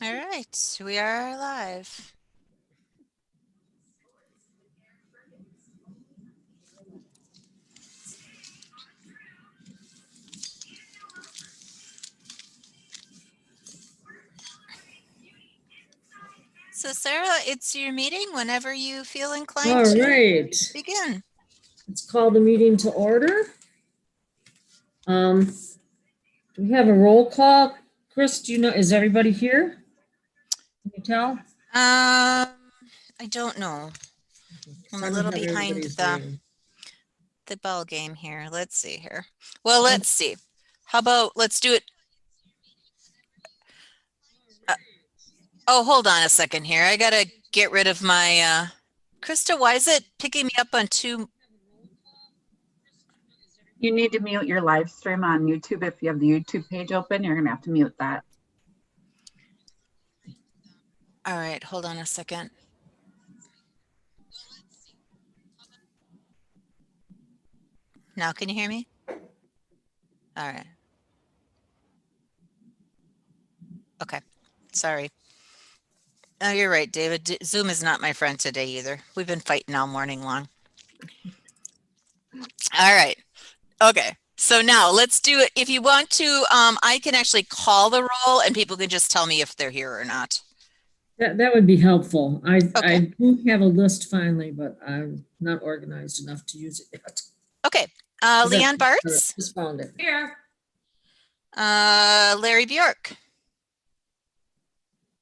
All right, we are live. So Sarah, it's your meeting whenever you feel inclined All to right, begin. let's call the meeting to order. Do we have a roll call? Chris, do you know, is everybody here? Can you tell? I don't know. I'm I a don't little have behind everybody's the name. ball game here. Let's see here. Well, let's see. How about let's do it. Oh, hold on a second here. I gotta get rid of my Krista, why is it picking me up on two? You need to mute your live stream on YouTube. If you have the YouTube page open, you're gonna have to mute that. All right, hold on a second. Now can you hear me? All right. Okay, sorry. Oh, you're right, David. Zoom is not my friend today either. We've been fighting all morning long. All right. Okay. So now let's do it. If you want to, I can actually call the roll and people can just tell me if they're here or not. That would be helpful. I Okay. do have a list finally, but I'm not organized enough to use it yet. Okay. Leon Bartz. Just found it. Here. Larry Bjork.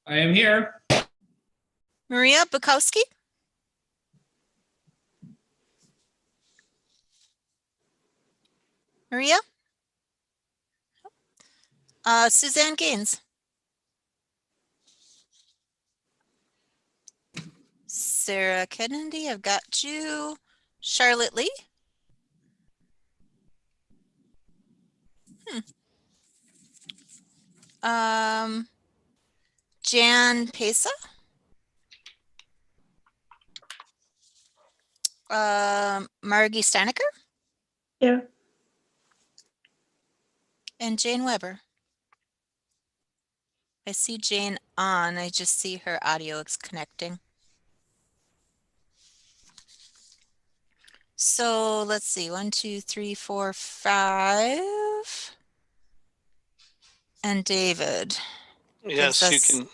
I am here. Maria Bukowski. Maria. Suzanne Gaines. Sarah Kennedy, I've got you. Charlotte Lee. Jan Pesa. Margie Steinecker. Here. And Jane Weber. I see Jane on. I just see her audio is connecting. So let's see. 1, 2, 3, 4, 5. And David. Yes, you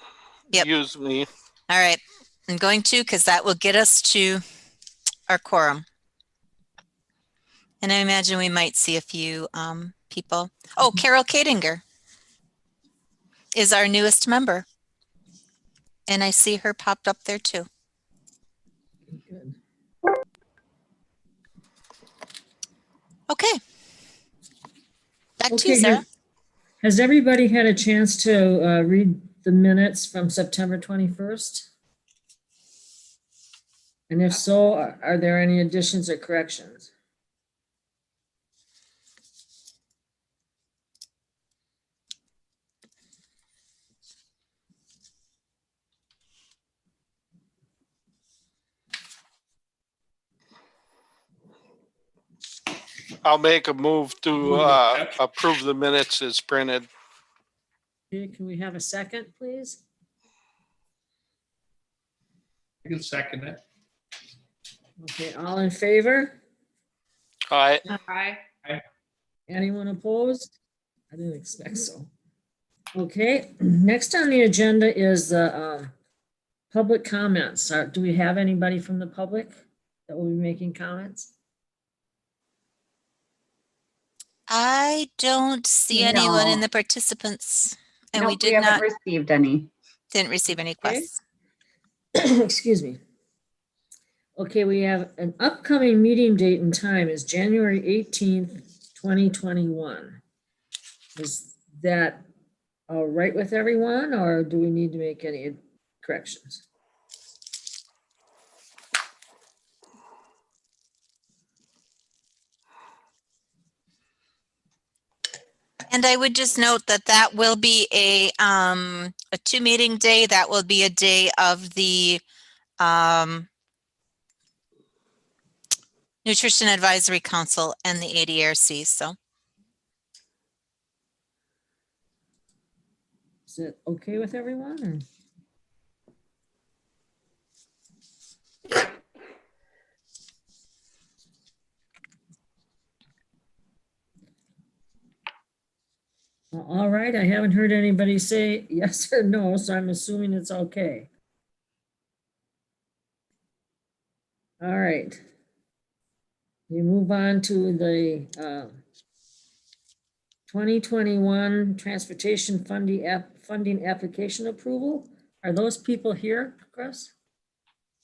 can use me. All right. I'm going to, because that will get us to our quorum. And I imagine we might see a few people. Oh, Carol Kadinger is our newest member. And I see her popped up there too. Good. Okay. Back to you, Sarah. Has everybody had a chance to read the minutes from September 21st? And if so, are there any additions or corrections? I'll make a move to approve the minutes as printed. Okay, can we have a second, please? I can second it. Okay, all in favor? All right. Aye. Anyone opposed? I didn't expect so. Okay, next on the agenda is the public comments. Do we have anybody from the public that will be making comments? I don't see anyone in the participants. And Nope, we haven't received any. Didn't receive any requests. Excuse me. Okay, we have an upcoming meeting date and time is January 18th, 2021. Is that all right with everyone, or do we need to make any corrections? And I would just note that that will be a 2-meeting day. That will be a day of the Nutrition Advisory Council and the ADRC. So Is it okay with everyone? Or? Well, all right, I haven't heard anybody say yes or no, so I'm assuming it's okay. All right. We move on to the 2021 Transportation Funding Application Approval. Are those people here, Chris?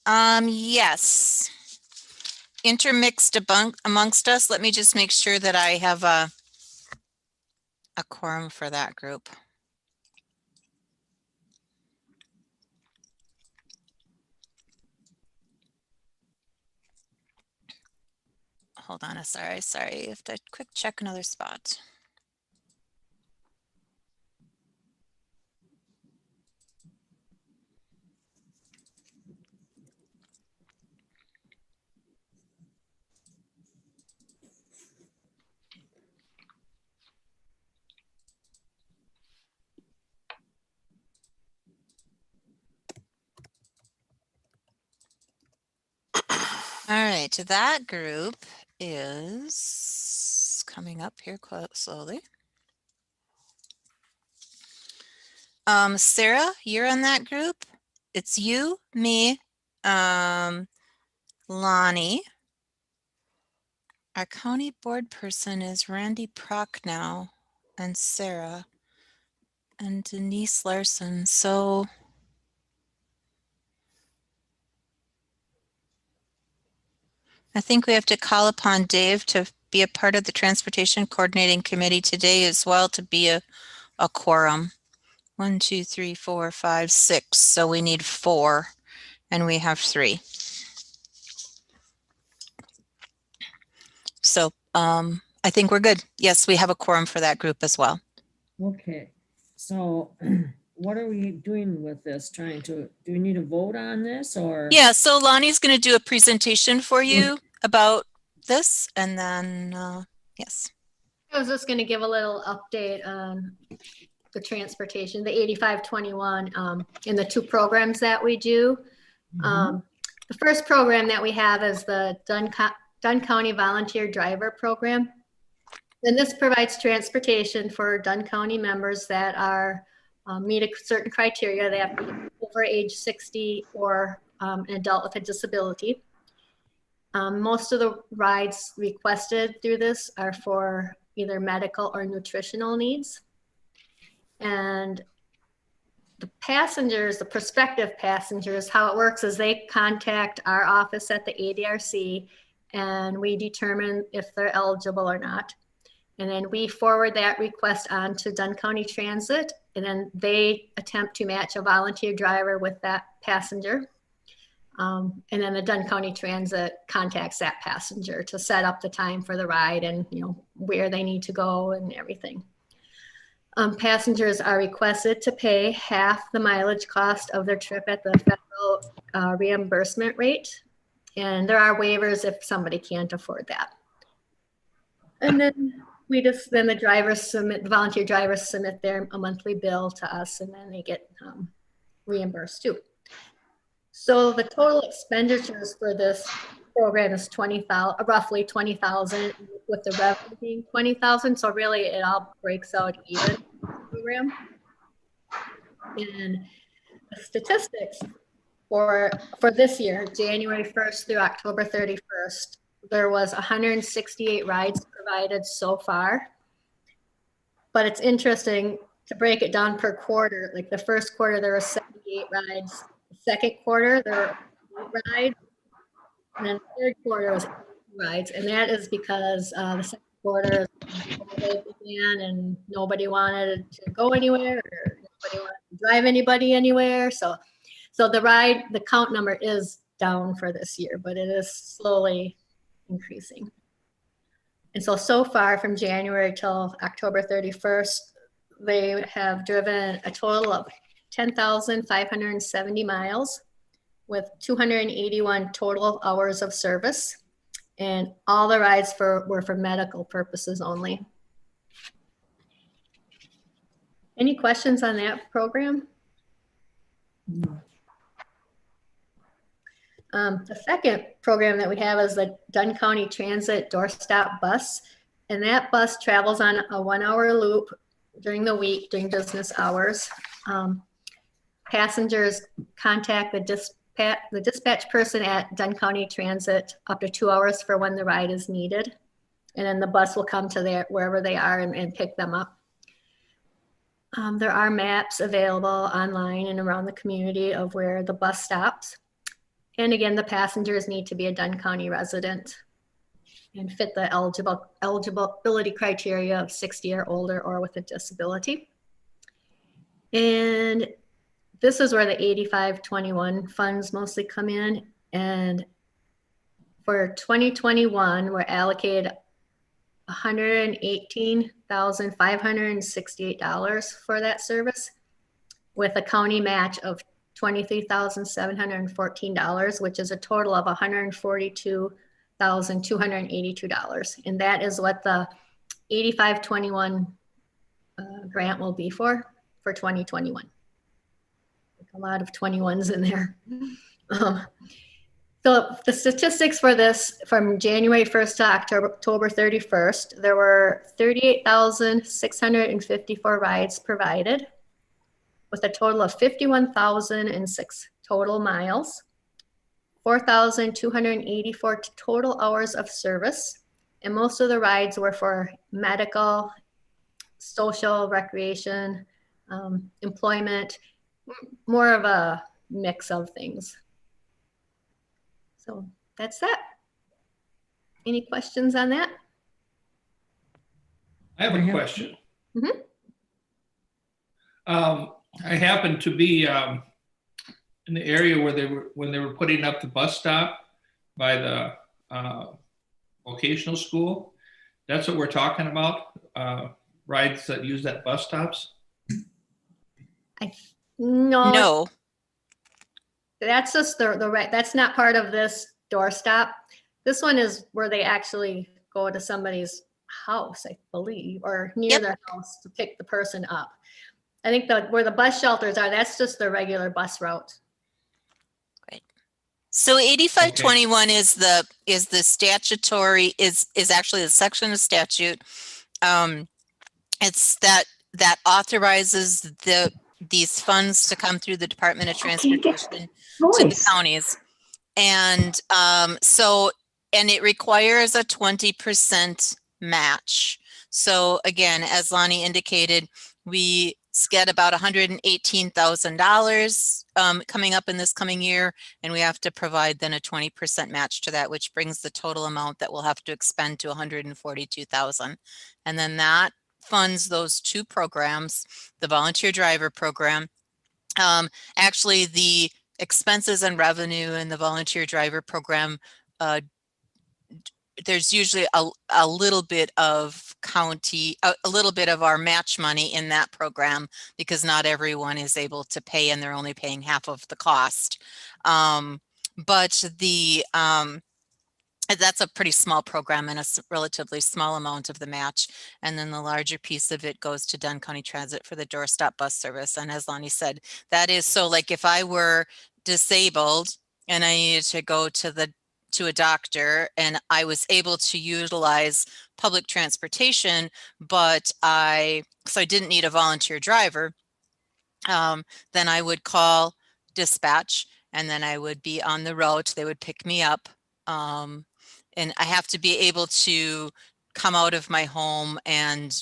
yes. Intermixed amongst us. Let me just make sure that I have a quorum for that group. Hold on, sorry. I have to quick check another spot. All right, that group is coming up here quite slowly. Sarah, you're on that group. It's you, me, Lonnie. Our county board person is Randy Prochnow and Sarah and Denise Larson. So I think we have to call upon Dave to be a part of the Transportation Coordinating Committee today as well to be a quorum. 1, 2, 3, 4, 5, 6. So we need 4 and we have 3. So I think we're good. Yes, we have a quorum for that group as well. Okay, so what are we doing with this? Do we need to vote on this or? Yeah, so Lonnie's going to do a presentation for you about this and then, yes. I was just going to give a little update on the transportation, the 8521, and the 2 programs that we do. The first program that we have is the Dunn County Volunteer Driver Program. And this provides transportation for Dunn County members that are meet a certain criteria. They have to be over age 60 or an adult with a disability. Most of the rides requested through this are for either medical or nutritional needs. And the passengers, the prospective passengers, how it works is they contact our office at the ADRC and we determine if they're eligible or not. And then we forward that request on to Dunn County Transit, and then they attempt to match a volunteer driver with that passenger. And then the Dunn County Transit contacts that passenger to set up the time for the ride and where they need to go and everything. Passengers are requested to pay half the mileage cost of their trip at the federal reimbursement rate. And there are waivers if somebody can't afford that. And then the volunteer drivers submit a monthly bill to us, and then they get reimbursed too. So the total expenditures for this program is roughly 20,000, with the revenue being 20,000. So really, it all breaks out even. Program. And the statistics for this year, January 1st through October 31st, there was 168 rides provided so far. But it's interesting to break it down per quarter. Like the first quarter, there were 78 rides. The second quarter, there were 8 rides. And then the third quarter was 8 rides. And that is because the second quarter began and nobody wanted to go anywhere or nobody wanted to drive anybody anywhere. So the count number is down for this year, but it is slowly increasing. And so far from January till October 31st, they have driven a total of 10,570 miles with 281 total hours of service. And all the rides were for medical purposes only. Any questions on that program? The second program that we have is the Dunn County Transit Doorstop Bus. And that bus travels on a 1-hour loop during the week, during business hours. Passengers contact the dispatch person at Dunn County Transit up to 2 hours for when the ride is needed. And then the bus will come to wherever they are and pick them up. There are maps available online and around the community of where the bus stops. And again, the passengers need to be a Dunn County resident and fit the eligibility criteria of 60 or older or with a disability. And this is where the 8521 funds mostly come in. And for 2021, we're allocated $118,568 for that service, with a county match of $23,714, which is a total of $142,282. And that is what the 8521 grant will be for 2021. A lot of 21s in there. So the statistics for this from January 1st to October 31st, there were 38,654 rides provided with a total of 51,006 total miles, 4,284 total hours of service. And most of the rides were for medical, social, recreation, employment, more of a mix of things. So that's that. Any questions on that? I have a question. I happened to be in the area where when they were putting up the bus stop by the vocational school. That's what we're talking about, rides that use that bus stops? No, That's just the right. That's not part of this doorstop. This one is where they actually go to somebody's house, I believe, or near their house to pick the person up. I think where the bus shelters are, that's just the regular bus route. so 8521 is the statutory is actually a section of statute. It's that authorizes these funds to come through the Department of Transportation to the counties. And and it requires a 20% match. So again, as Lonnie indicated, we get about $118,000 coming up in this coming year, and we have to provide then a 20% match to that, which brings the total amount that we'll have to expend to $142,000. And then that funds those two programs, the volunteer driver program. Actually, the expenses and revenue in the volunteer driver program, there's usually a little bit of a little bit of our match money in that program because not everyone is able to pay and they're only paying half of the cost. But that's a pretty small program and a relatively small amount of the match. And then the larger piece of it goes to Dunn County Transit for the doorstop bus service. And as Lonnie said, that is so like if I were disabled and I needed to go to a doctor and I was able to utilize public transportation, but so I didn't need a volunteer driver, then I would call dispatch and then I would be on the route. They would pick me up. And I have to be able to come out of my home and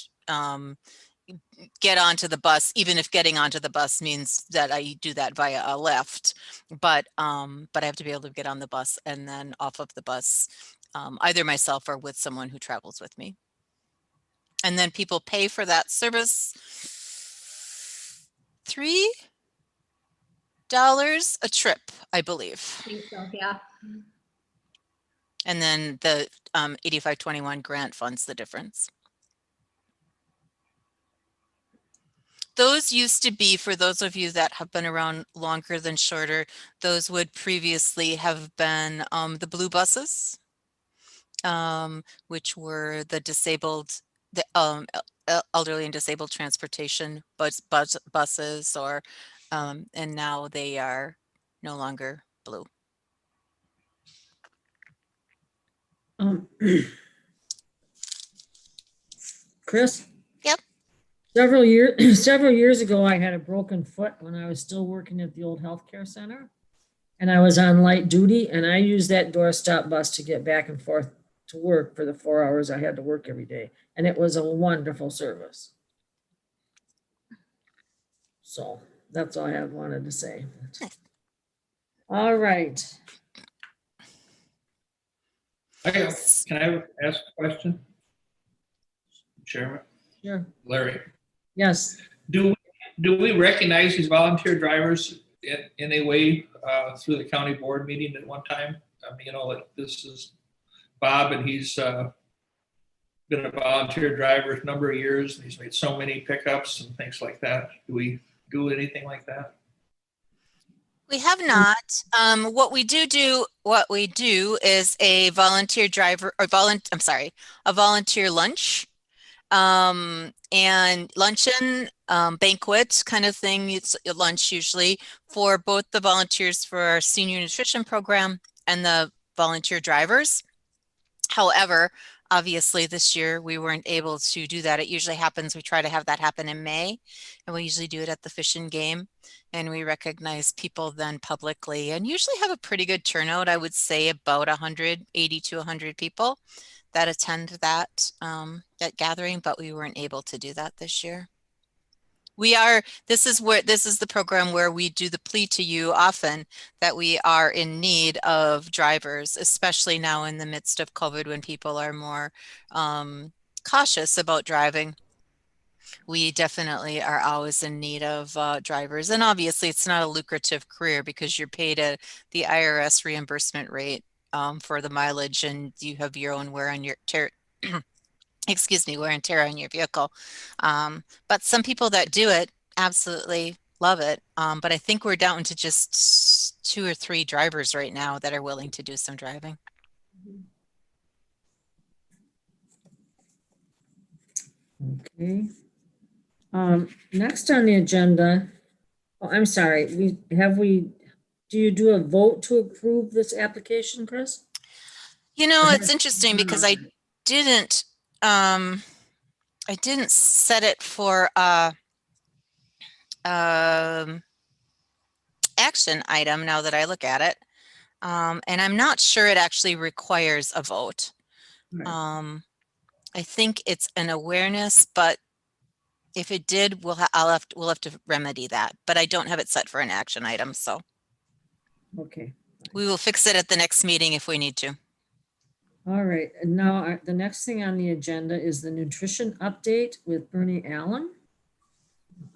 get onto the bus, even if getting onto the bus means that I do that via a lift. But I have to be able to get on the bus and then off of the bus, either myself or with someone who travels with me. And then people pay for that service $3 a trip, I believe. I think so, yeah. And then the 8521 grant funds the difference. Those used to be, for those of you that have been around longer than shorter, those would previously have been the blue buses, which were the disabled, the elderly and disabled transportation buses, or and now they are no longer blue. Chris? Yep. Several years ago, I had a broken foot when I was still working at the old healthcare center. And I was on light duty, and I used that doorstop bus to get back and forth to work for the 4 hours I had to work every day. And it was a wonderful service. So that's all I have wanted to say. All right. Can I ask a question? Chairman, Sure. Larry, Yes. do we recognize these volunteer drivers in a way through the county board meeting at one time? I mean, like this is Bob, and he's been a volunteer driver a number of years, and he's made so many pickups and things like that. Do we do anything like that? We have not. What we do is a volunteer driver, or a volunteer lunch, and luncheon, banquet kind of thing. It's a lunch usually for both the volunteers for our senior nutrition program and the volunteer drivers. However, obviously this year we weren't able to do that. It usually happens, we try to have that happen in May, and we usually do it at the fishing game, and we recognize people then publicly and usually have a pretty good turnout. I would say about 180 to 100 people that attend that gathering, but we weren't able to do that this year. This is the program where we do the plea to you often that we are in need of drivers, especially now in the midst of COVID when people are more cautious about driving. We definitely are always in need of drivers. And obviously it's not a lucrative career because you're paid at the IRS reimbursement rate for the mileage, and you have your own wear on your wear and tear on your vehicle. But some people that do it absolutely love it. But I think we're down to just 2 or 3 drivers right now that are willing to do some driving. Okay. Next on the agenda, I'm sorry, do you do a vote to approve this application, Chris? You know, it's interesting because I didn't set it for action item now that I look at it. And I'm not sure it actually requires a vote. Right. I think it's an awareness, but if it did, we'll have to remedy that. But I don't have it set for an action item, so Okay. we will fix it at the next meeting if we need to. All right, and now the next thing on the agenda is the nutrition update with Bernie Allen.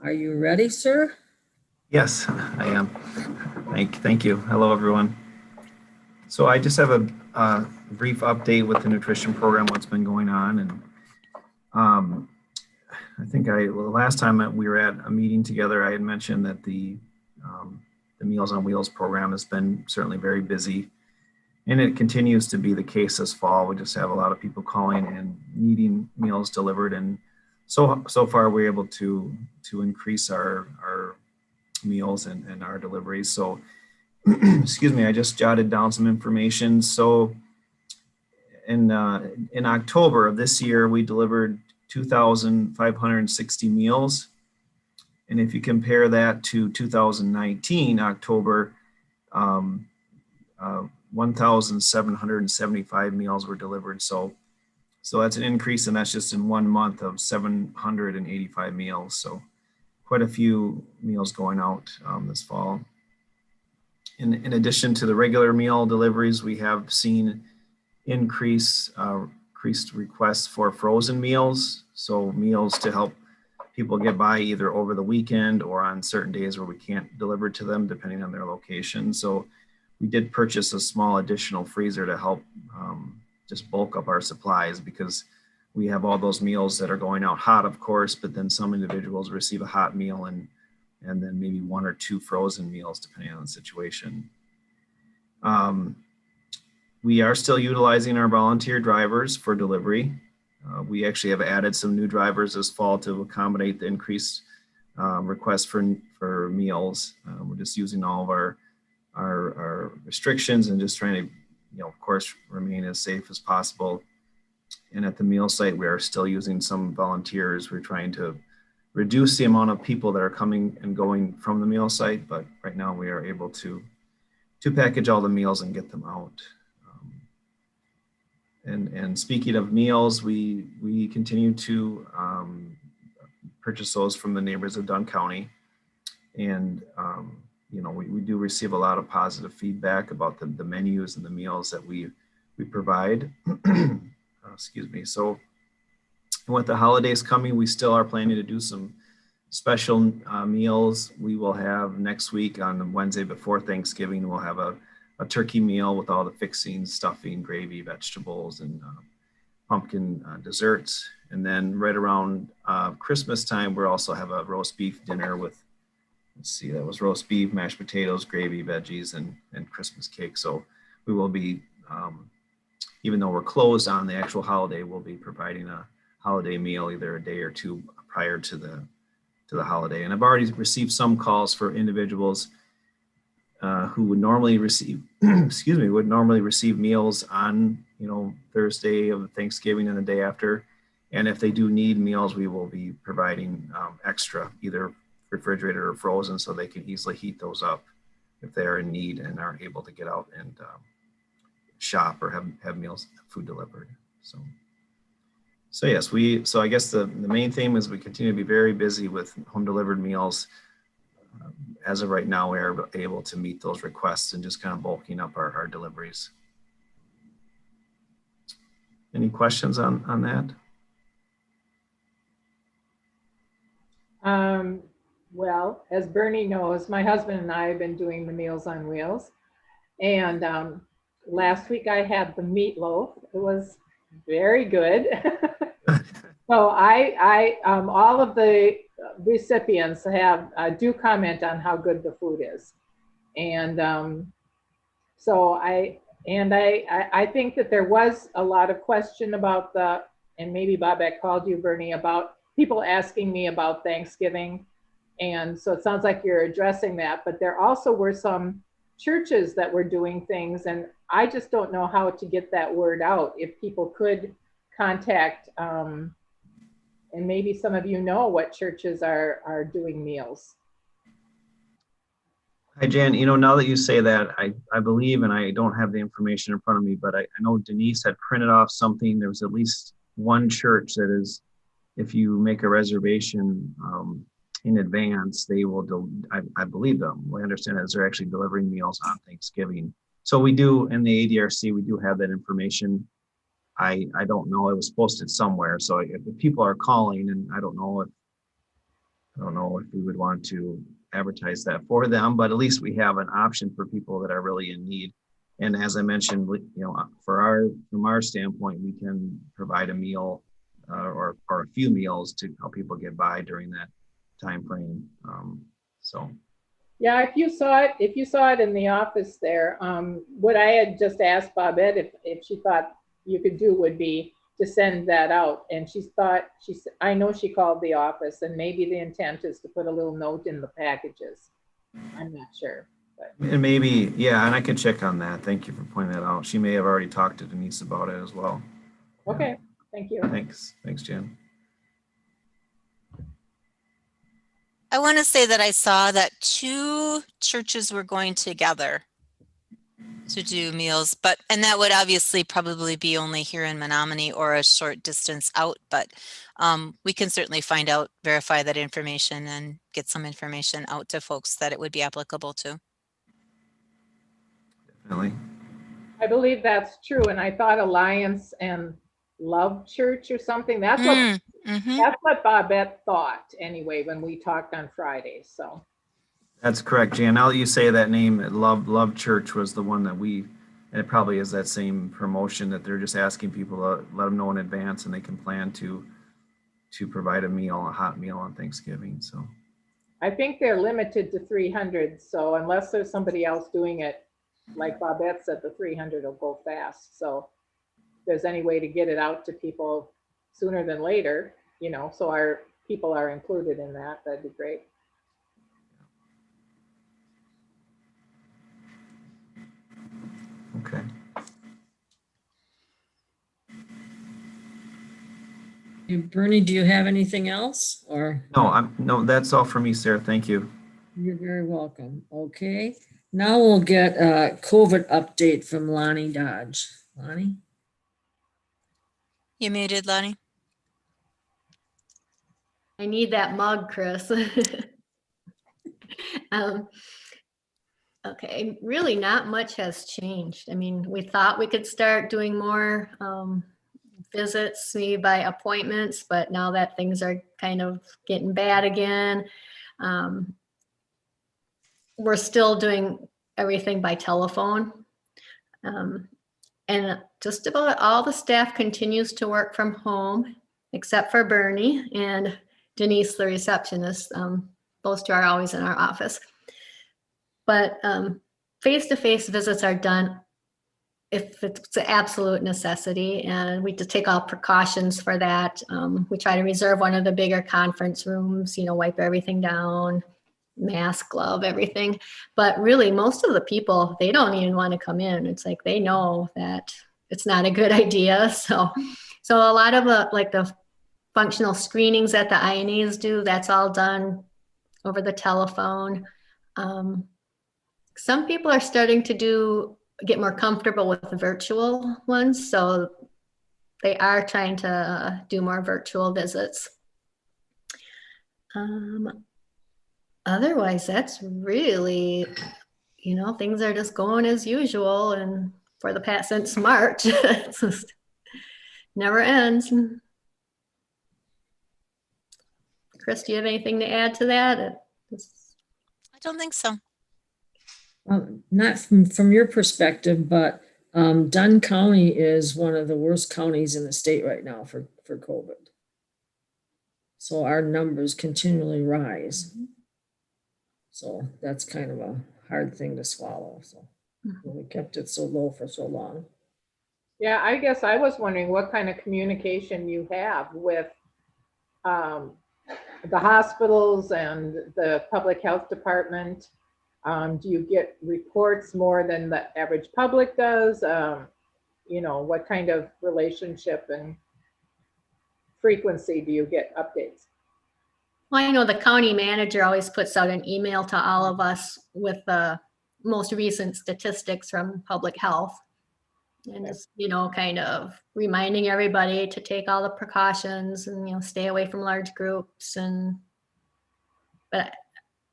Are you ready, sir? Yes, I am. Thank you. Hello, everyone. So I just have a brief update with the nutrition program, what's been going on. And I think the last time we were at a meeting together, I had mentioned that the Meals on Wheels program has been certainly very busy. And it continues to be the case this fall. We just have a lot of people calling and needing meals delivered. And so far we're able to increase our meals and our deliveries. So, excuse me, I just jotted down some information. So in October of this year, we delivered 2,560 meals. And if you compare that to 2019, October, 1,775 meals were delivered. So that's an increase, and that's just in 1 month of 785 meals. So quite a few meals going out this fall. In addition to the regular meal deliveries, we have seen increased requests for frozen meals. So meals to help people get by either over the weekend or on certain days where we can't deliver to them depending on their location. So we did purchase a small additional freezer to help just bulk up our supplies, because we have all those meals that are going out hot, of course, but then some individuals receive a hot meal and then maybe 1 or 2 frozen meals, depending on the situation. We are still utilizing our volunteer drivers for delivery. We actually have added some new drivers this fall to accommodate the increased requests for meals. We're just using all of our restrictions and just trying to, of course, remain as safe as possible. And at the meal site, we are still using some volunteers. We're trying to reduce the amount of people that are coming and going from the meal site, but right now we are able to package all the meals and get them out. And speaking of meals, we continue to purchase those from the neighbors of Dunn County. And, we do receive a lot of positive feedback about the menus and the meals that we provide. Excuse me. So with the holidays coming, we still are planning to do some special meals. We will have next week on Wednesday before Thanksgiving, we'll have a turkey meal with all the fixings, stuffing, gravy, vegetables, and pumpkin desserts. And then right around Christmas time, we'll also have a roast beef dinner with, let's see, that was roast beef, mashed potatoes, gravy, veggies, and Christmas cake. So we will be, even though we're closed on the actual holiday, we'll be providing a holiday meal either a day or two prior to the holiday. And I've already received some calls for individuals who would normally receive, would normally receive meals on, Thursday of Thanksgiving and the day after. And if they do need meals, we will be providing extra, either refrigerated or frozen, so they can easily heat those up if they are in need and aren't able to get out and shop or have food delivered. So yes, so I guess the main theme is we continue to be very busy with home delivered meals. As of right now, we are able to meet those requests and just kind of bulking up our deliveries. Any questions on that? Well, as Bernie knows, my husband and I have been doing the Meals on Wheels. And last week I had the meatloaf. It was very good. So I all of the recipients do comment on how good the food is. And so I think that there was a lot of question about and maybe Bobette called you, Bernie, about people asking me about Thanksgiving. And so it sounds like you're addressing that, but there also were some churches that were doing things, and I just don't know how to get that word out. If people could contact, and maybe some of you know what churches are doing meals. Hi, Jan. Now that you say that, I believe, and I don't have the information in front of me, but I know Denise had printed off something. There was at least one church that is, if you make a reservation in advance, they will, I believe them. I understand that they're actually delivering meals on Thanksgiving. So we do, in the ADRC, we do have that information. I don't know, it was posted somewhere. So if people are calling, and I don't know if we would want to advertise that for them, but at least we have an option for people that are really in need. And as I mentioned, from our standpoint, we can provide a meal or a few meals to help people get by during that time frame. Yeah, if you saw it in the office there, what I had just asked Bobette if she thought you could do would be to send that out. And I know she called the office, and maybe the intent is to put a little note in the packages. I'm not sure. But. And maybe, yeah, and I can check on that. Thank you for pointing that out. She may have already talked to Denise about it as well. Okay, yeah. Thank you. Thanks, Jan. I want to say that I saw that 2 churches were going together to do meals, and that would obviously probably be only here in Menominee or a short distance out, but we can certainly find out, verify that information and get some information out to folks that it would be applicable to. Definitely. I believe that's true. And I thought Alliance and Love Church or something. That's what Bobette thought anyway when we talked on Friday. So That's correct, Jan. Now that you say that name, Love Church was the one that and it probably is that same promotion that they're just asking people to let them know in advance and they can plan to provide a hot meal on Thanksgiving. So I think they're limited to 300. So unless there's somebody else doing it, like Bobette said, the 300 will go fast. So if there's any way to get it out to people sooner than later, so our people are included in that, that'd be great. okay. Bernie, do you have anything else or? No, that's all for me, Sarah. Thank you. You're very welcome. Okay. Now we'll get a COVID update from Lonnie Dodge. Lonnie? You muted, Lonnie. I need that mug, Chris. Okay, really not much has changed. I mean, we thought we could start doing more visits, maybe by appointments, but now that things are kind of getting bad again, we're still doing everything by telephone. And just about all the staff continues to work from home, except for Bernie and Denise, the receptionist. Those two are always in our office. But face-to-face visits are done if it's an absolute necessity, and we just take all precautions for that. We try to reserve one of the bigger conference rooms, wipe everything down, mask, glove, everything. But really, most of the people, they don't even want to come in. It's like they know that it's not a good idea. So a lot of like the functional screenings that the INAs do, that's all done over the telephone. Some people are starting to get more comfortable with the virtual ones, so they are trying to do more virtual visits. Otherwise, that's really, things are just going as usual, and for the past since March, it just never ends. Chris, do you have anything to add to that? I don't think so. Not from your perspective, but Dunn County is one of the worst counties in the state right now for COVID. So our numbers continually rise. So that's kind of a hard thing to swallow. So we kept it so low for so long. Yeah, I guess I was wondering what kind of communication you have with the hospitals and the public health department. Do you get reports more than the average public does? What kind of relationship and frequency do you get updates? Well, I know the county manager always puts out an email to all of us with the most recent statistics from public health. And just, kind of reminding everybody to take all the precautions and, stay away from large groups. And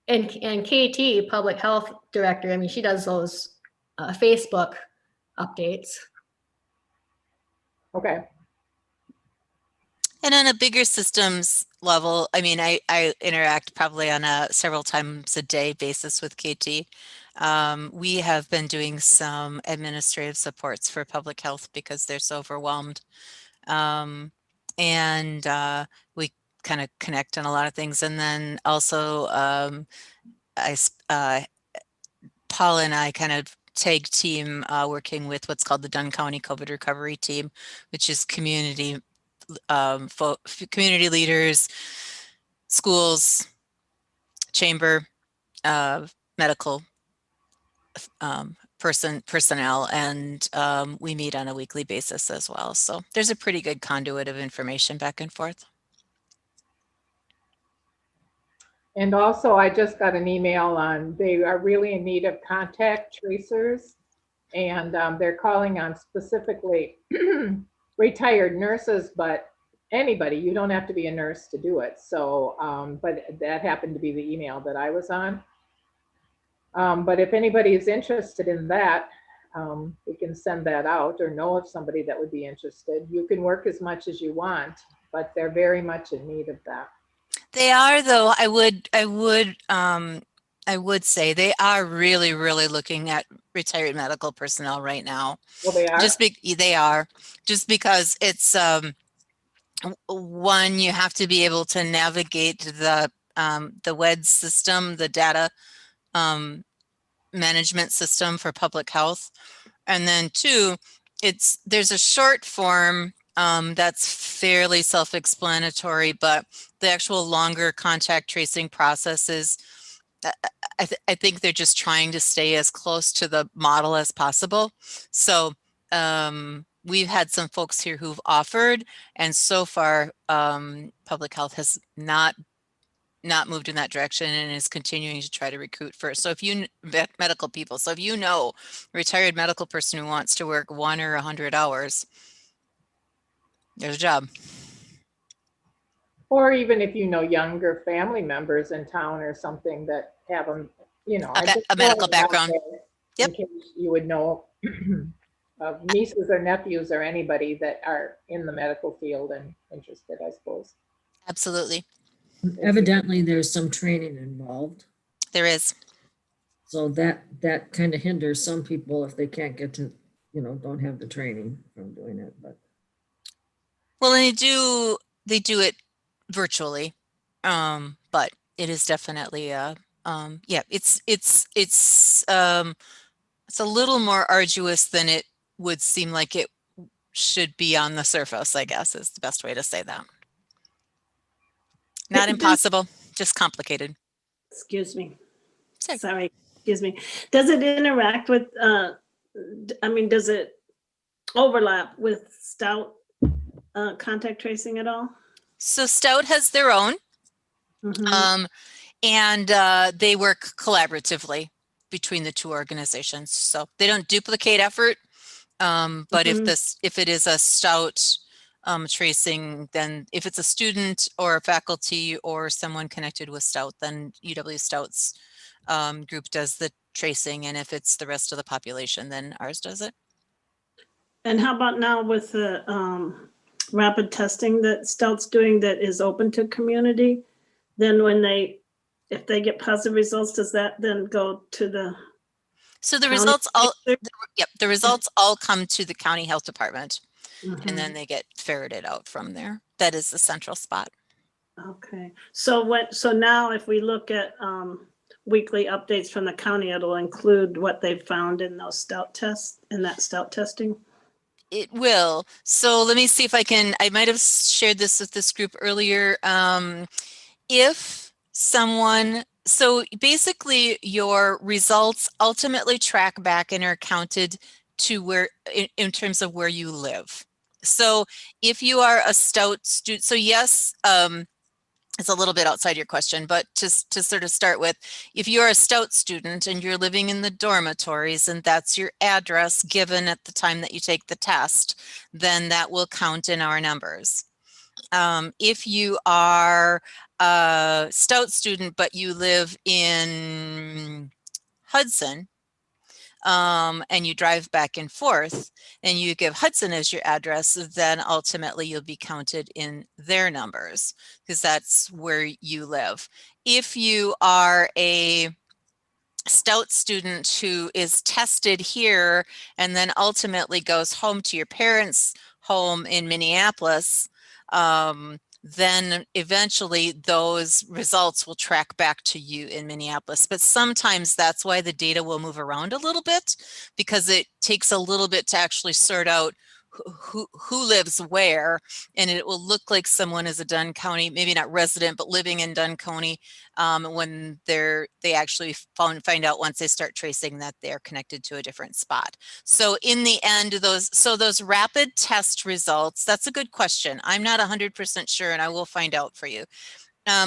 KT, public health director, I mean, she does those Facebook updates. Okay. And on a bigger systems level, I mean, I interact probably on a several times a day basis with KT. We have been doing some administrative supports for public health because they're so overwhelmed. And we kind of connect on a lot of things. And then also Paula and I kind of tag team working with what's called the Dunn County COVID Recovery Team, which is community leaders, schools, chamber, medical personnel, and we meet on a weekly basis as well. So there's a pretty good conduit of information back and forth. And also, I just got an email on they are really in need of contact tracers, and they're calling on specifically retired nurses, but anybody, you don't have to be a nurse to do it. So, but that happened to be the email that I was on. But if anybody is interested in that, we can send that out or know of somebody that would be interested. You can work as much as you want, but they're very much in need of that. They are, though. I would I would say they are really, really looking at retired medical personnel right now. Well, they are. They are, just because it's one, you have to be able to navigate the WED system, the data management system for public health. And then two, there's a short form that's fairly self-explanatory, but the actual longer contact tracing processes, I think they're just trying to stay as close to the model as possible. So we've had some folks here who've offered, and so far public health has not moved in that direction and is continuing to try to recruit first. So if you medical people, so if you know a retired medical person who wants to work 1 or 100 hours, there's a job. Or even if you know younger family members in town or something that have them, you know. A medical background. Yep. In case you would know of nieces or nephews or anybody that are in the medical field and interested, I suppose. Absolutely. Evidently, there's some training involved. There is. So that kind of hinders some people if they can't get to, don't have the training from doing it, but. Well, and they do it virtually, but it is definitely yeah, it's a little more arduous than it would seem like it should be on the surface, I guess is the best way to say that. Not impossible, just complicated. Excuse me. Sorry. Sorry, excuse me. Does it interact with, does it overlap with Stout contact tracing at all? So Stout has their own, and they work collaboratively between the two organizations. So they don't duplicate effort, but if it is a Stout tracing, then if it's a student or a faculty or someone connected with Stout, then UW Stout's group does the tracing, and if it's the rest of the population, then ours does it. And how about now with the rapid testing that Stout's doing that is open to community? Then if they get positive results, does that then go to the? So the results the results all come to the county health department, and then they get ferreted out from there. That is the central spot. Okay. So now if we look at weekly updates from the county, it'll include what they've found in those Stout tests, in that Stout testing? It will. So let me see if I might have shared this with this group earlier. So basically your results ultimately track back and are counted to where, in terms of where you live. So if you are a Stout student, so yes, it's a little bit outside your question, but just to sort of start with, if you're a Stout student and you're living in the dormitories and that's your address given at the time that you take the test, then that will count in our numbers. If you are a Stout student, but you live in Hudson, and you drive back and forth and you give Hudson as your address, then ultimately you'll be counted in their numbers because that's where you live. If you are a Stout student who is tested here and then ultimately goes home to your parents' home in Minneapolis, then eventually those results will track back to you in Minneapolis. But sometimes that's why the data will move around a little bit, because it takes a little bit to actually sort out who lives where, and it will look like someone is a Dunn County, maybe not resident, but living in Dunn County when they actually find out once they start tracing that they're connected to a different spot. So in the end, those rapid test results, that's a good question. I'm not 100% sure, and I will find out for you.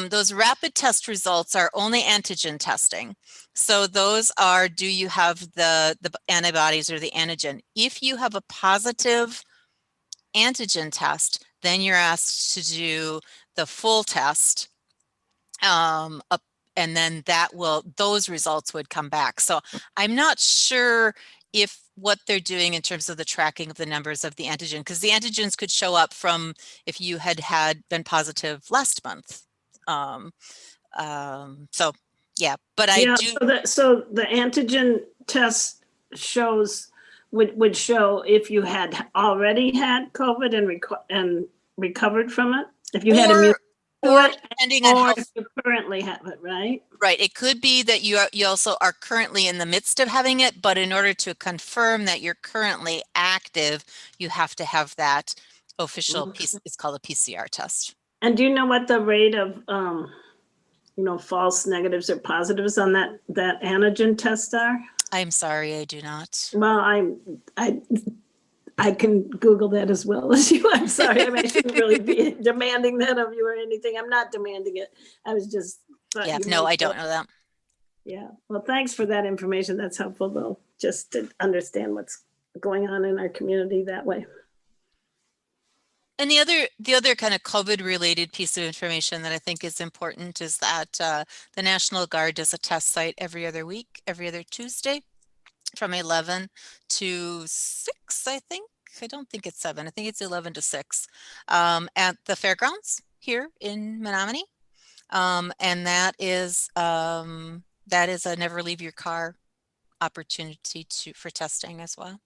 Those rapid test results are only antigen testing. So those are, do you have the antibodies or the antigen? If you have a positive antigen test, then you're asked to do the full test, and then those results would come back. So I'm not sure if what they're doing in terms of the tracking of the numbers of the antigen, because the antigens could show up from if you had been positive last month. So Yeah, but I Yeah, do, so the antigen test would show if you had already had COVID and recovered from it, if you had immunity to or it, depending on or how, if you currently have it, right? right, it could be that you also are currently in the midst of having it, but in order to confirm that you're currently active, you have to have that official piece. It's called a PCR test. And do you know what the rate of, false negatives or positives on that antigen test are? I'm sorry, I do not. Well, I can Google that as well as you. I'm sorry. I mean, I shouldn't really be demanding that of you or anything. I'm not demanding it. I was just. Yeah, no, I don't know that. Yeah. Well, thanks for that information. That's helpful though, just to understand what's going on in our community that way. And the other kind of COVID related piece of information that I think is important is that the National Guard does a test site every other week, every other Tuesday from 11 to 6, I think. I don't think it's 7. I think it's 11 to 6 at the fairgrounds here in Menominee. And that is a never leave your car opportunity for testing as well.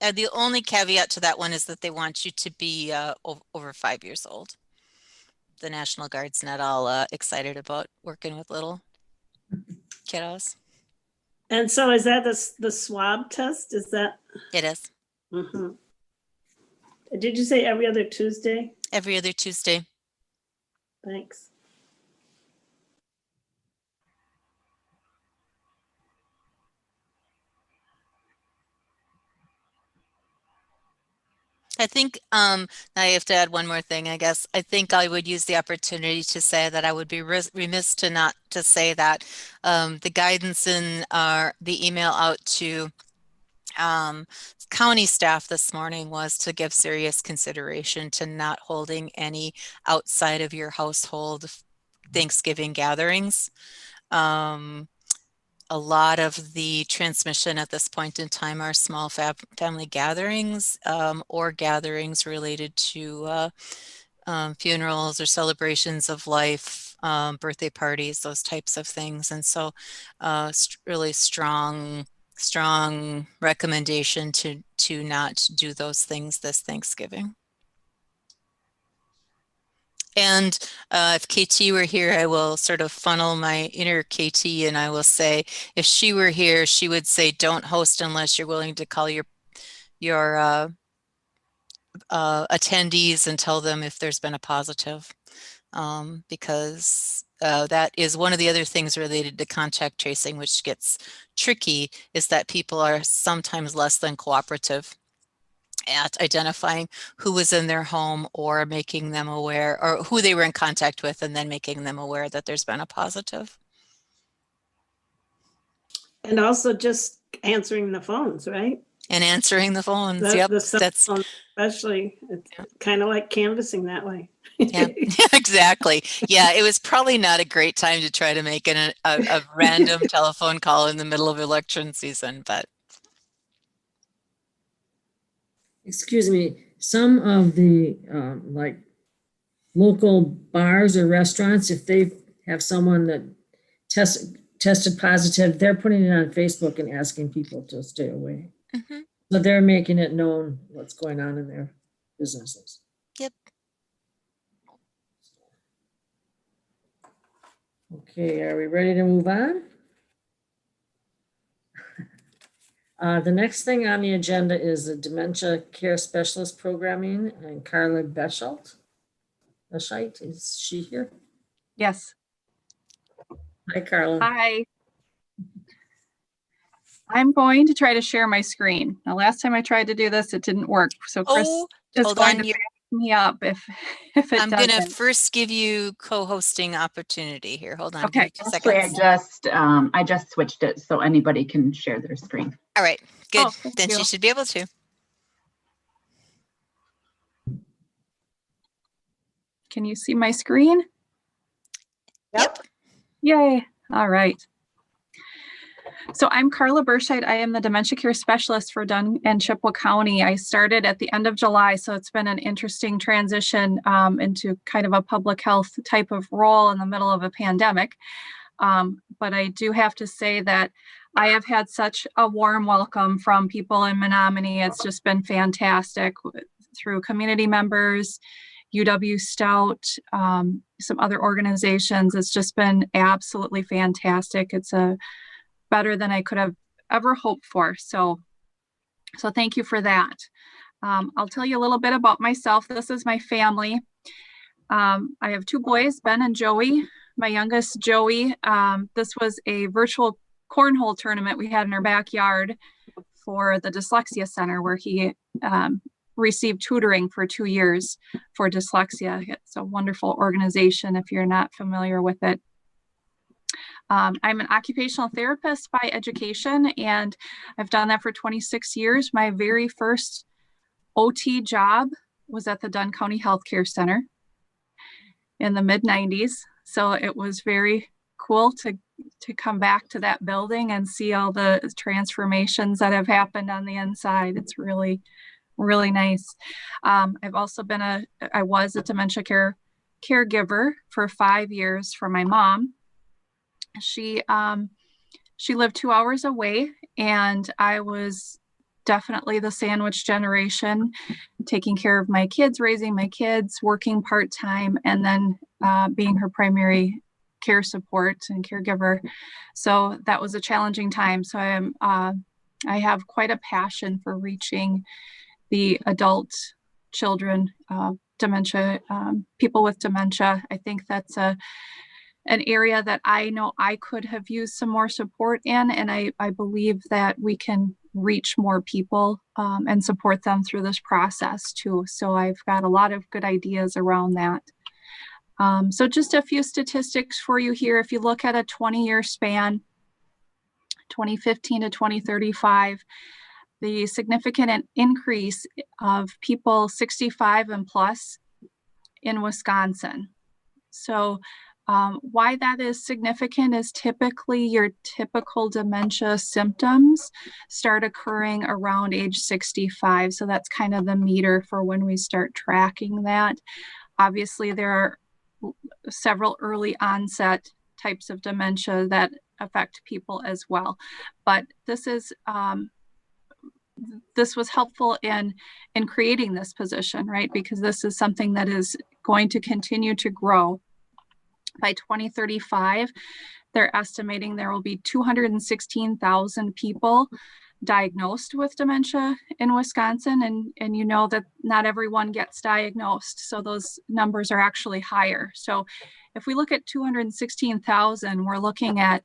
And the only caveat to that one is that they want you to be over 5 years old. The National Guard's not all excited about working with little kiddos. And so is that the swab test? Is that? It is. Mm-hmm. Did you say every other Tuesday? Every other Tuesday. Thanks. I think now I have to add one more thing, I guess. I think I would use the opportunity to say that I would be remiss to not to say that the guidance in the email out to county staff this morning was to give serious consideration to not holding any outside of your household Thanksgiving gatherings. A lot of the transmission at this point in time are small family gatherings or gatherings related to funerals or celebrations of life, birthday parties, those types of things. And so really strong recommendation to not do those things this Thanksgiving. And if KT were here, I will sort of funnel my inner KT and I will say, if she were here, she would say, don't host unless you're willing to call your attendees and tell them if there's been a positive. Because that is one of the other things related to contact tracing, which gets tricky, is that people are sometimes less than cooperative at identifying who was in their home or making them aware, or who they were in contact with, and then making them aware that there's been a positive. And also just answering the phones, right? And answering the phones. Yep. That's phone especially, it's kind of like canvassing that way. Yeah, exactly. Yeah, it was probably not a great time to try to make a random telephone call in the middle of election season, but. Excuse me, some of the like local bars or restaurants, if they have someone that tested positive, they're putting it on Facebook and asking people to stay away. Mm-hmm. So they're making it known what's going on in their businesses. Yep. Okay, are we ready to move on? The next thing on the agenda is the Dementia Care Specialist Programming, and Carla Beschelt. Is she here? Yes. Hi, Carla. Hi. I'm going to try to share my screen. Now, last time I tried to do this, it didn't work. So Chris is going to back me up if it doesn't. I'm going to first give you co-hosting opportunity here. Hold on. Okay. Actually, I just switched it so anybody can share their screen. All right, good. Oh, then she should be able to. Can you see my screen? Yep. Yay. All right. So I'm Carla Burscheid. I am the dementia care specialist for Dunn and Chippewa County. I started at the end of July, so it's been an interesting transition into kind of a public health type of role in the middle of a pandemic. But I do have to say that I have had such a warm welcome from people in Menominee. It's just been fantastic through community members, UW Stout, some other organizations. It's just been absolutely fantastic. It's better than I could have ever hoped for. So thank you for that. I'll tell you a little bit about myself. This is my family. I have two boys, Ben and Joey. My youngest, Joey, this was a virtual cornhole tournament we had in our backyard for the Dyslexia Center, where he received tutoring for 2 years for dyslexia. It's a wonderful organization if you're not familiar with it. I'm an occupational therapist by education, and I've done that for 26 years. My very first OT job was at the Dunn County Healthcare Center in the mid-90s. So it was very cool to come back to that building and see all the transformations that have happened on the inside. It's really, really nice. I've also I was a dementia caregiver for 5 years for my mom. She lived 2 hours away, and I was definitely the sandwich generation, taking care of my kids, raising my kids, working part-time, and then being her primary care support and caregiver. So that was a challenging time. So I have quite a passion for reaching the adult children, dementia, people with dementia. I think that's an area that I know I could have used some more support in, and I believe that we can reach more people and support them through this process too. So I've got a lot of good ideas around that. So just a few statistics for you here. If you look at a 20-year span, 2015 to 2035, the significant increase of people 65 and plus in Wisconsin. So why that is significant is typically your typical dementia symptoms start occurring around age 65. So that's kind of the meter for when we start tracking that. Obviously, there are several early onset types of dementia that affect people as well. But this was helpful in creating this position, right? Because this is something that is going to continue to grow. By 2035, they're estimating there will be 216,000 people diagnosed with dementia in Wisconsin. And you know that not everyone gets diagnosed. So those numbers are actually higher. So if we look at 216,000, we're looking at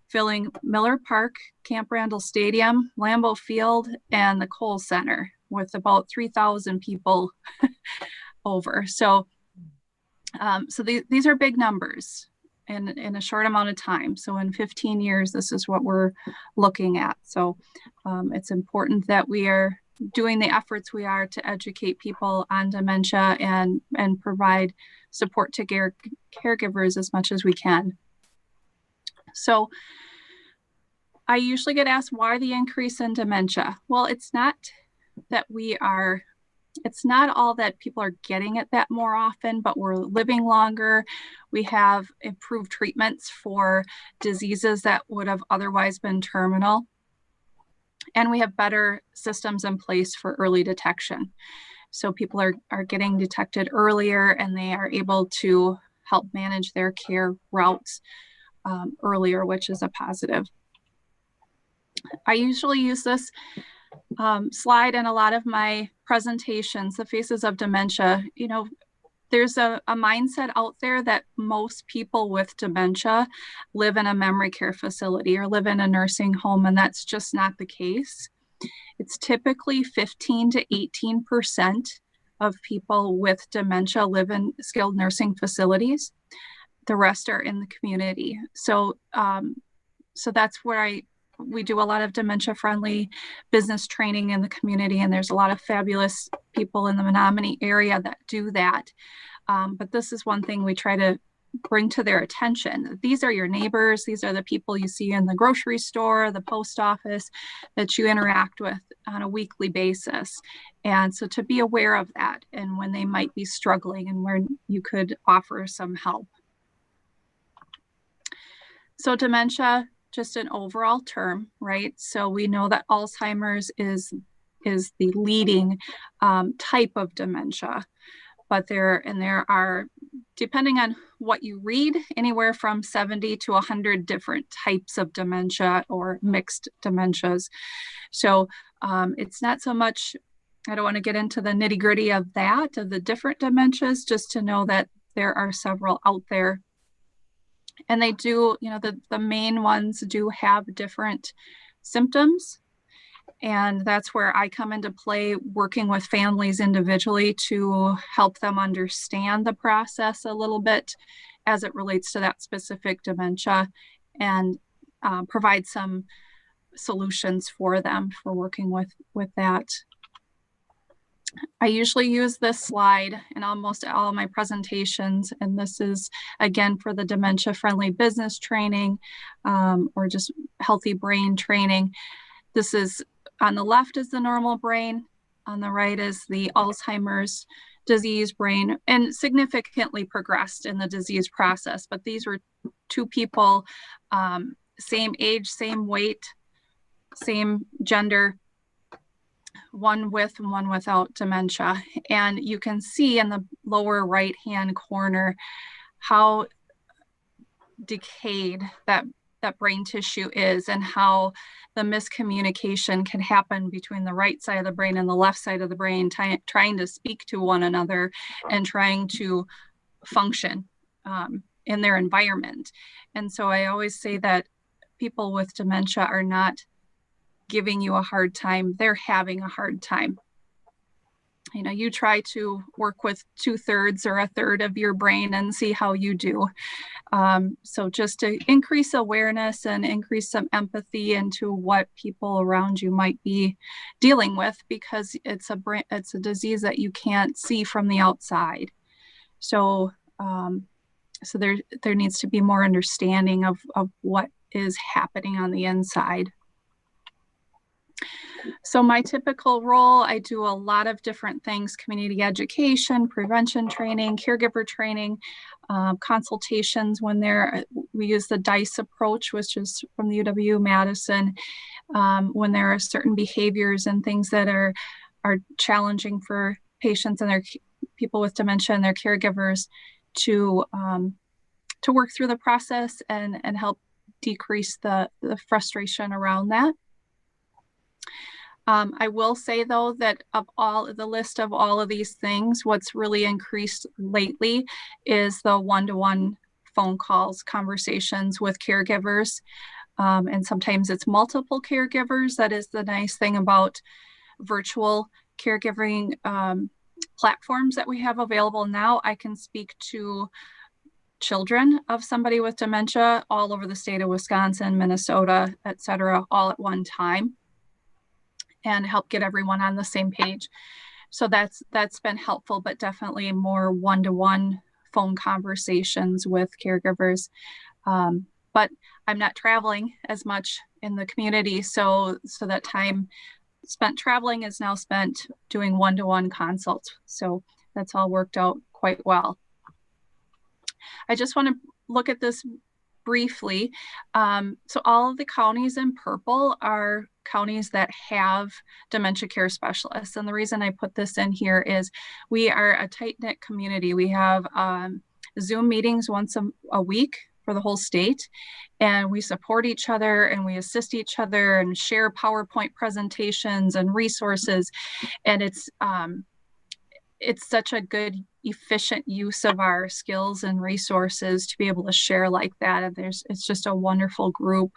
filling Miller Park, Camp Randall Stadium, Lambeau Field, and the Kohl Center with about 3,000 people over. So these are big numbers in a short amount of time. So in 15 years, this is what we're looking at. So it's important that we are doing the efforts we are to educate people on dementia and provide support to caregivers as much as we can. So I usually get asked, why the increase in dementia? Well, it's not all that people are getting it that more often, but we're living longer. We have improved treatments for diseases that would have otherwise been terminal. And we have better systems in place for early detection. So people are getting detected earlier, and they are able to help manage their care routes earlier, which is a positive. I usually use this slide in a lot of my presentations, the faces of dementia. You know, there's a mindset out there that most people with dementia live in a memory care facility or live in a nursing home, and that's just not the case. It's typically 15 to 18% of people with dementia live in skilled nursing facilities. The rest are in the community. So that's where we do a lot of dementia-friendly business training in the community, and there's a lot of fabulous people in the Menominee area that do that. But this is one thing we try to bring to their attention. These are your neighbors. These are the people you see in the grocery store, the post office, that you interact with on a weekly basis. And so to be aware of that and when they might be struggling and where you could offer some help. So dementia, just an overall term, right? So we know that Alzheimer's is the leading type of dementia. But there are, depending on what you read, anywhere from 70 to 100 different types of dementia or mixed dementias. So it's not so much, I don't want to get into the nitty gritty of that, of the different dementias, just to know that there are several out there. And they do, the main ones do have different symptoms. And that's where I come into play, working with families individually to help them understand the process a little bit as it relates to that specific dementia, and provide some solutions for them for working with that. I usually use this slide in almost all of my presentations, and this is, again, for the dementia-friendly business training or just healthy brain training. This is, on the left is the normal brain, on the right is the Alzheimer's disease brain, and significantly progressed in the disease process. But these were two people, same age, same weight, same gender, one with and one without dementia. And you can see in the lower right-hand corner how decayed that brain tissue is, and how the miscommunication can happen between the right side of the brain and the left side of the brain, trying to speak to one another and trying to function in their environment. And so I always say that people with dementia are not giving you a hard time, they're having a hard time. You try to work with 2/3 or 1/3 of your brain and see how you do. So just to increase awareness and increase some empathy into what people around you might be dealing with, because it's a disease that you can't see from the outside. So so there needs to be more understanding of what is happening on the inside. So my typical role, I do a lot of different things: community education, prevention training, caregiver training, consultations when we use the DICE approach, which is from the UW-Madison, when there are certain behaviors and things that are challenging for patients and their people with dementia and their caregivers to work through the process and help decrease the frustration around that. I will say, though, that of all the list of all of these things, what's really increased lately is the one-to-one phone calls, conversations with caregivers. And sometimes it's multiple caregivers. That is the nice thing about virtual caregiving platforms that we have available now. I can speak to children of somebody with dementia all over the state of Wisconsin, Minnesota, et cetera, all at one time, and help get everyone on the same page. So that's been helpful, but definitely more one-to-one phone conversations with caregivers. But I'm not traveling as much in the community, so that time spent traveling is now spent doing one-to-one consults. So that's all worked out quite well. I just want to look at this briefly. So all of the counties in purple are counties that have dementia care specialists. And the reason I put this in here is we are a tight-knit community. We have Zoom meetings once a week for the whole state, and we support each other and we assist each other and share PowerPoint presentations and resources. And it's such a good, efficient use of our skills and resources to be able to share like that. And it's just a wonderful group.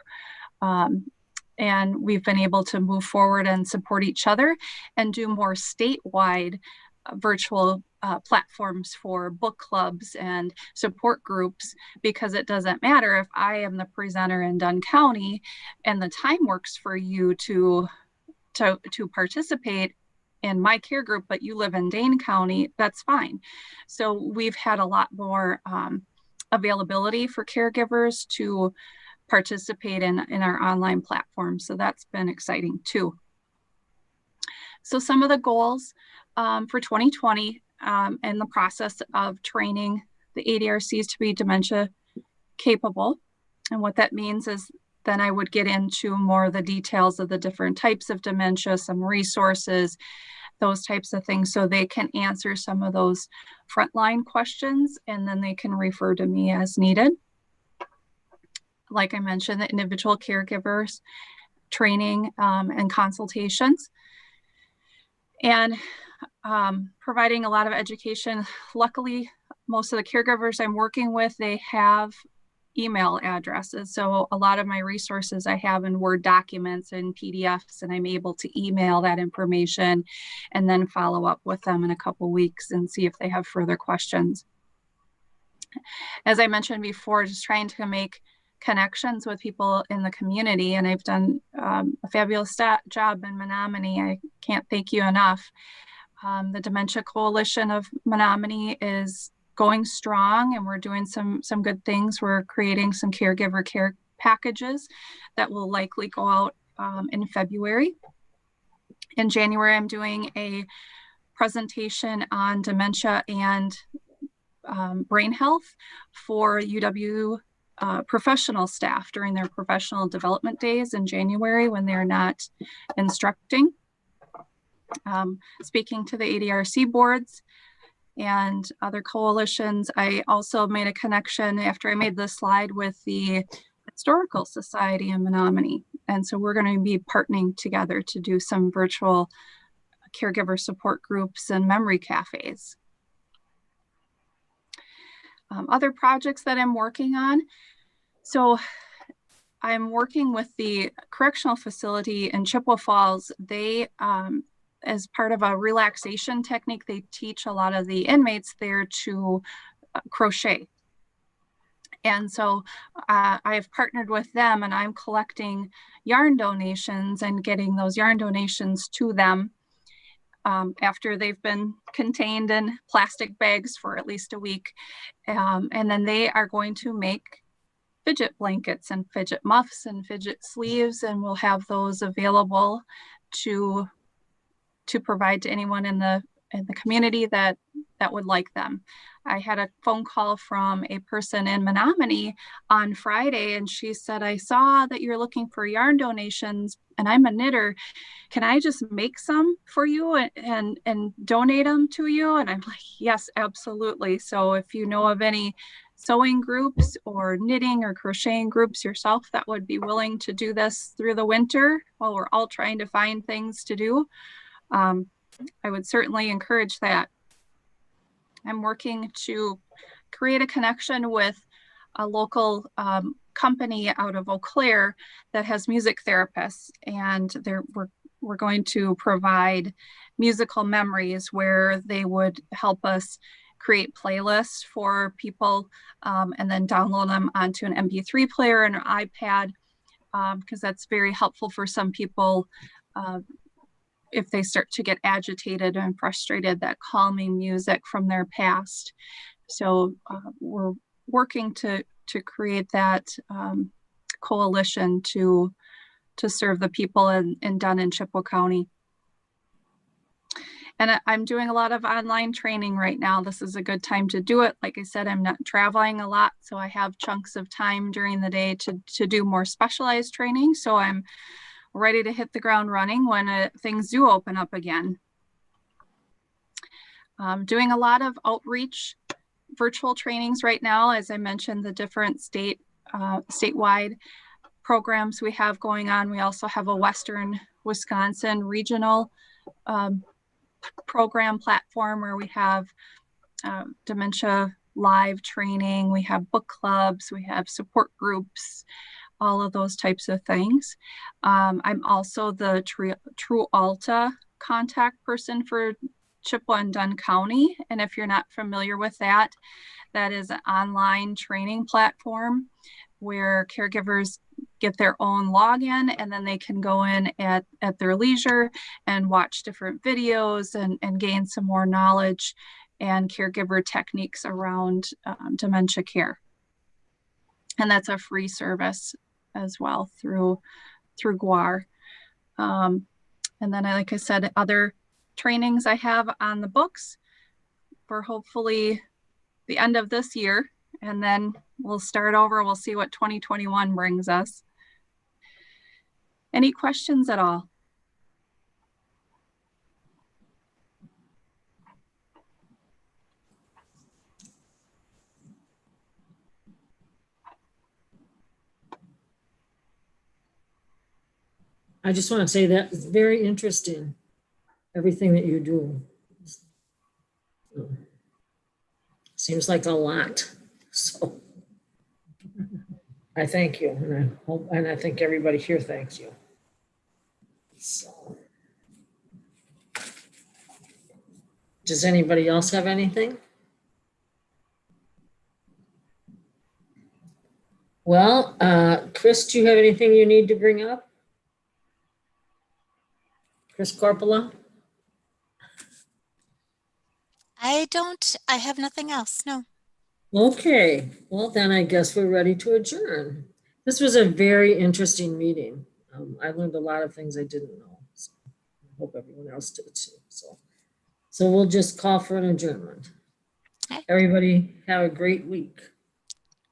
And we've been able to move forward and support each other and do more statewide virtual platforms for book clubs and support groups, because it doesn't matter if I am the presenter in Dunn County and the time works for you to participate in my care group, but you live in Dane County, that's fine. So we've had a lot more availability for caregivers to participate in our online platform. So that's been exciting too. So some of the goals for 2020 and the process of training the ADRCs to be dementia capable. And what that means is then I would get into more of the details of the different types of dementia, some resources, those types of things, so they can answer some of those frontline questions, and then they can refer to me as needed. Like I mentioned, the individual caregivers training and consultations, and providing a lot of education. Luckily, most of the caregivers I'm working with, they have email addresses. So a lot of my resources I have in Word documents and PDFs, and I'm able to email that information and then follow up with them in a couple weeks and see if they have further questions. As I mentioned before, just trying to make connections with people in the community, and I've done a fabulous job in Menominee. I can't thank you enough. The Dementia Coalition of Menominee is going strong, and we're doing some good things. We're creating some caregiver care packages that will likely go out in February. In January, I'm doing a presentation on dementia and brain health for UW professional staff during their professional development days in January when they're not instructing. Speaking to the ADRC boards and other coalitions, I also made a connection after I made this slide with the Historical Society in Menominee. And so we're going to be partnering together to do some virtual caregiver support groups and memory cafes. Other projects that I'm working on. So I'm working with the correctional facility in Chippewa Falls. They, as part of a relaxation technique, they teach a lot of the inmates there to crochet. And so I've partnered with them, and I'm collecting yarn donations and getting those yarn donations to them after they've been contained in plastic bags for at least a week. And then they are going to make fidget blankets and fidget muffs and fidget sleeves, and we'll have those available to provide to anyone in the community that would like them. I had a phone call from a person in Menominee on Friday, and she said, I saw that you're looking for yarn donations, and I'm a knitter. Can I just make some for you and donate them to you? And I'm like, yes, absolutely. So if you know of any sewing groups or knitting or crocheting groups yourself that would be willing to do this through the winter while we're all trying to find things to do, I would certainly encourage that. I'm working to create a connection with a local company out of Eau Claire that has music therapists, and we're going to provide musical memories where they would help us create playlists for people and then download them onto an MP3 player and an iPad, because that's very helpful for some people if they start to get agitated and frustrated, that calming music from their past. So we're working to create that coalition to serve the people in Dunn and Chippewa County. And I'm doing a lot of online training right now. This is a good time to do it. Like I said, I'm not traveling a lot, so I have chunks of time during the day to do more specialized training. So I'm ready to hit the ground running when things do open up again. Doing a lot of outreach virtual trainings right now. As I mentioned, the different statewide programs we have going on. We also have a Western Wisconsin regional program platform where we have dementia live training, we have book clubs, we have support groups, all of those types of things. I'm also the True Alta contact person for Chippewa and Dunn County. And if you're not familiar with that, that is an online training platform where caregivers get their own login, and then they can go in at their leisure and watch different videos and gain some more knowledge and caregiver techniques around dementia care. And that's a free service as well through GWAR. And then, like I said, other trainings I have on the books for hopefully the end of this year. And then we'll start over. We'll see what 2021 brings us. Any questions at all? I just want to say that it's very interesting, everything that you do. Seems like a lot. So I thank you, and I hope, and I think everybody here thanks you. So, does anybody else have anything? Well, Chris, do you have anything you need to bring up? Chris Corpola? I have nothing else. No. Okay, well then I guess we're ready to adjourn. This was a very interesting meeting. I learned a lot of things I didn't know. So I hope everyone else did too. So we'll just call for an adjournment. Okay. Everybody have a great week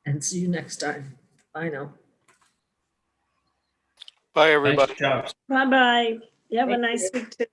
and see you next time. Bye now. Bye, everybody. Nice job. Bye-bye. You have a Thank nice you. week too.